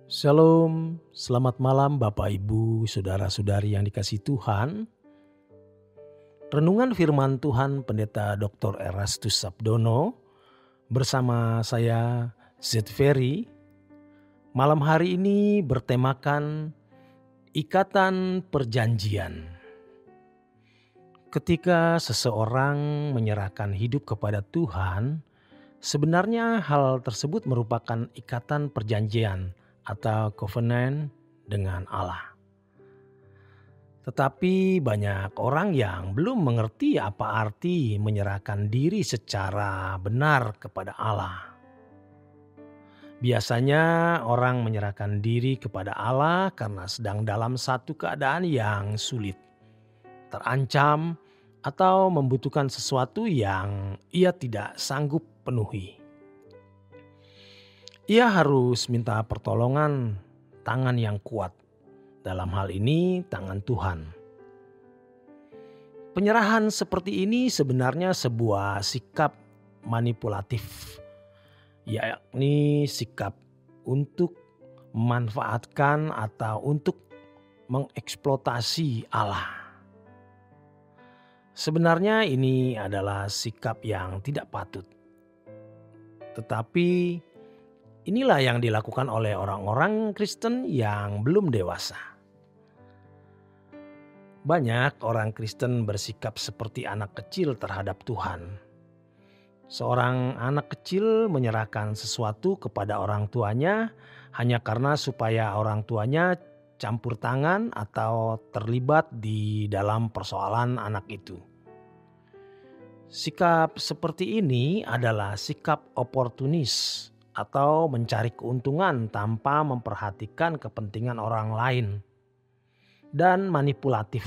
Shalom, selamat malam Bapak Ibu, Saudara-saudari yang dikasihi Tuhan. Renungan firman Tuhan Pendeta Dr. Erastus Sabdono bersama saya Z Ferry. Malam hari ini bertemakan Ikatan Perjanjian. Ketika seseorang menyerahkan hidup kepada Tuhan, sebenarnya hal tersebut merupakan ikatan perjanjian atau covenant dengan Allah. Tetapi banyak orang yang belum mengerti apa arti menyerahkan diri secara benar kepada Allah. Biasanya orang menyerahkan diri kepada Allah karena sedang dalam satu keadaan yang sulit, terancam, atau membutuhkan sesuatu yang ia tidak sanggup penuhi. Ia harus minta pertolongan tangan yang kuat, dalam hal ini tangan Tuhan. Penyerahan seperti ini sebenarnya sebuah sikap manipulatif, yakni sikap untuk memanfaatkan atau untuk mengeksploitasi Allah. Sebenarnya ini adalah sikap yang tidak patut. Tetapi inilah yang dilakukan oleh orang-orang Kristen yang belum dewasa. Banyak orang Kristen bersikap seperti anak kecil terhadap Tuhan. Seorang anak kecil menyerahkan sesuatu kepada orang tuanya hanya karena supaya orang tuanya campur tangan atau terlibat di dalam persoalan anak itu. Sikap seperti ini adalah sikap oportunis atau mencari keuntungan tanpa memperhatikan kepentingan orang lain, dan manipulatif,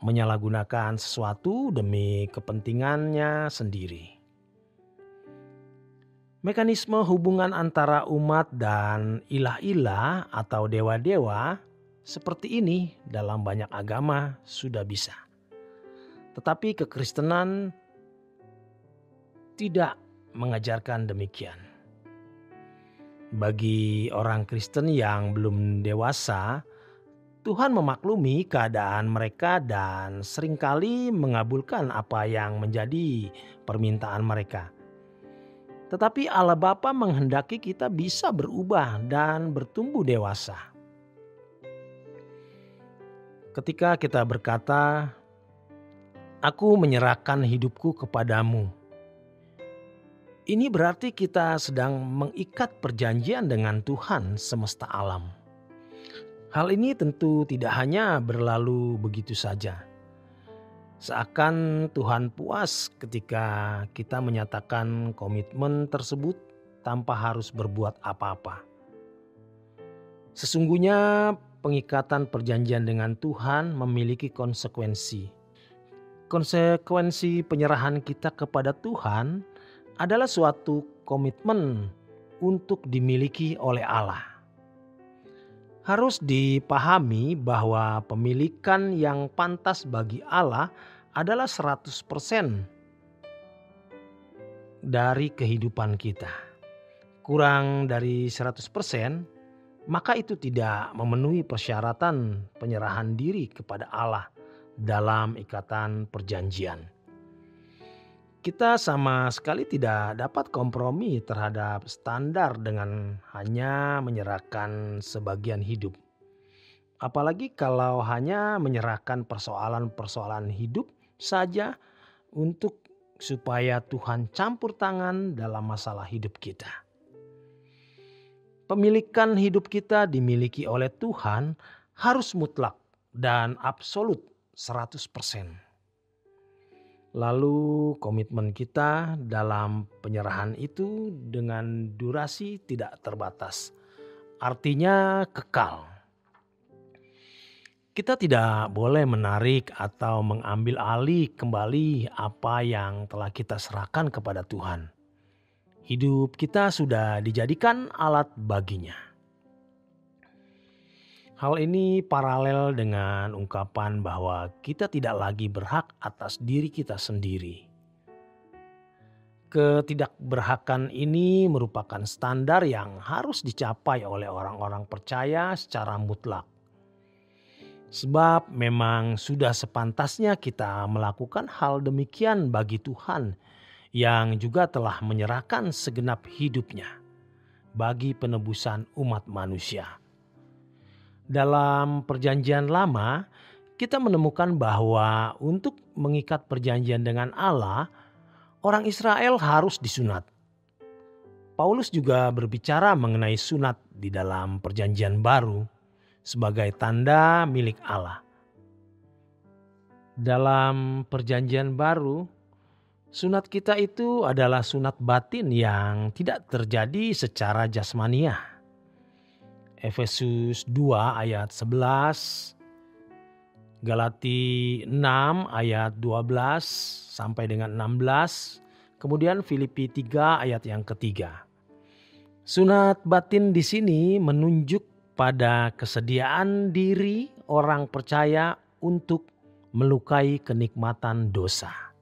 menyalahgunakan sesuatu demi kepentingannya sendiri. Mekanisme hubungan antara umat dan ilah-ilah atau dewa-dewa seperti ini dalam banyak agama sudah bisa. Tetapi kekristenan tidak mengajarkan demikian. Bagi orang Kristen yang belum dewasa, Tuhan memaklumi keadaan mereka dan seringkali mengabulkan apa yang menjadi permintaan mereka. Tetapi Allah Bapa menghendaki kita bisa berubah dan bertumbuh dewasa. Ketika kita berkata, "Aku menyerahkan hidupku kepadamu," ini berarti kita sedang mengikat perjanjian dengan Tuhan semesta alam. Hal ini tentu tidak hanya berlalu begitu saja. Seakan Tuhan puas ketika kita menyatakan komitmen tersebut tanpa harus berbuat apa-apa. Sesungguhnya pengikatan perjanjian dengan Tuhan memiliki konsekuensi. Konsekuensi penyerahan kita kepada Tuhan adalah suatu komitmen untuk dimiliki oleh Allah. Harus dipahami bahwa pemilikan yang pantas bagi Allah adalah 100% dari kehidupan kita. Kurang dari 100%, maka itu tidak memenuhi persyaratan penyerahan diri kepada Allah dalam ikatan perjanjian. Kita sama sekali tidak dapat kompromi terhadap standar dengan hanya menyerahkan sebagian hidup. Apalagi kalau hanya menyerahkan persoalan-persoalan hidup saja untuk supaya Tuhan campur tangan dalam masalah hidup kita. Pemilikan hidup kita dimiliki oleh Tuhan harus mutlak dan absolut 100%. Lalu komitmen kita dalam penyerahan itu dengan durasi tidak terbatas. Artinya kekal. Kita tidak boleh menarik atau mengambil alih kembali apa yang telah kita serahkan kepada Tuhan. Hidup kita sudah dijadikan alat baginya. Hal ini paralel dengan ungkapan bahwa kita tidak lagi berhak atas diri kita sendiri. Ketidakberhakan ini merupakan standar yang harus dicapai oleh orang-orang percaya secara mutlak. Sebab memang sudah sepantasnya kita melakukan hal demikian bagi Tuhan yang juga telah menyerahkan segenap hidupnya bagi penebusan umat manusia. Dalam Perjanjian Lama, kita menemukan bahwa untuk mengikat perjanjian dengan Allah, orang Israel harus disunat. Paulus juga berbicara mengenai sunat di dalam Perjanjian Baru sebagai tanda milik Allah. Dalam Perjanjian Baru, sunat kita itu adalah sunat batin yang tidak terjadi secara jasmaniah. Efesus 2 ayat 11, Galati 6 ayat 12 sampai dengan 16, kemudian Filipi 3 ayat yang ketiga. Sunat batin di sini menunjuk pada kesediaan diri orang percaya untuk melukai kenikmatan dosa.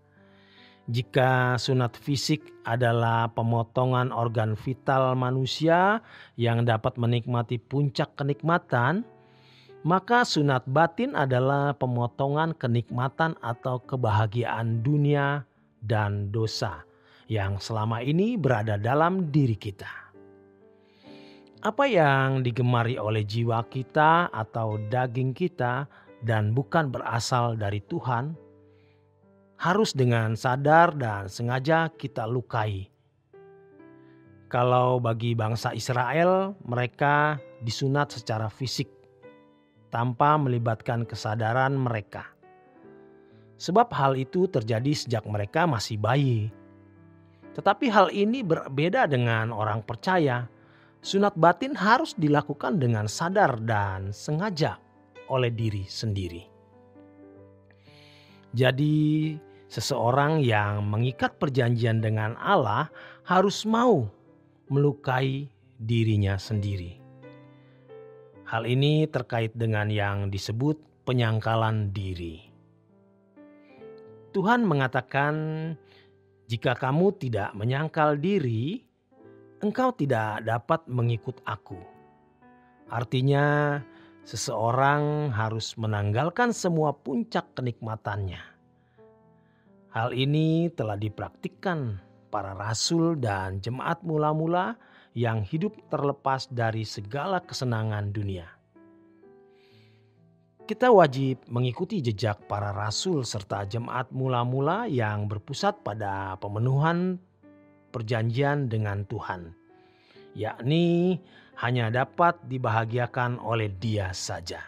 Jika sunat fisik adalah pemotongan organ vital manusia yang dapat menikmati puncak kenikmatan, maka sunat batin adalah pemotongan kenikmatan atau kebahagiaan dunia dan dosa yang selama ini berada dalam diri kita. Apa yang digemari oleh jiwa kita atau daging kita dan bukan berasal dari Tuhan, harus dengan sadar dan sengaja kita lukai. Kalau bagi bangsa Israel, mereka disunat secara fisik tanpa melibatkan kesadaran mereka. Sebab hal itu terjadi sejak mereka masih bayi. Tetapi hal ini berbeda dengan orang percaya. Sunat batin harus dilakukan dengan sadar dan sengaja oleh diri sendiri. Jadi seseorang yang mengikat perjanjian dengan Allah harus mau melukai dirinya sendiri. Hal ini terkait dengan yang disebut penyangkalan diri. Tuhan mengatakan, "Jika kamu tidak menyangkal diri, engkau tidak dapat mengikut aku." Artinya, seseorang harus menanggalkan semua puncak kenikmatannya. Hal ini telah dipraktikkan para rasul dan jemaat mula-mula yang hidup terlepas dari segala kesenangan dunia. Kita wajib mengikuti jejak para rasul serta jemaat mula-mula yang berpusat pada pemenuhan perjanjian dengan Tuhan, yakni hanya dapat dibahagiakan oleh Dia saja.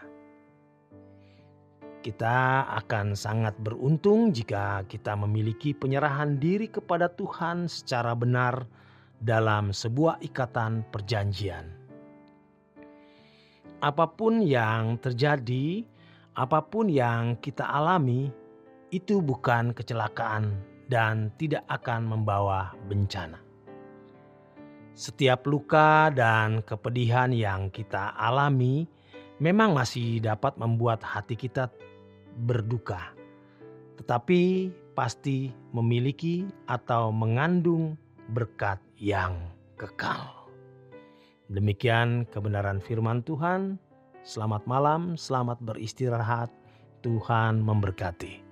Kita akan sangat beruntung jika kita memiliki penyerahan diri kepada Tuhan secara benar dalam sebuah ikatan perjanjian. Apapun yang terjadi, apapun yang kita alami, itu bukan kecelakaan dan tidak akan membawa bencana. Setiap luka dan kepedihan yang kita alami memang masih dapat membuat hati kita berduka, tetapi pasti memiliki atau mengandung berkat yang kekal. Demikian kebenaran firman Tuhan. Selamat malam, selamat beristirahat. Tuhan memberkati.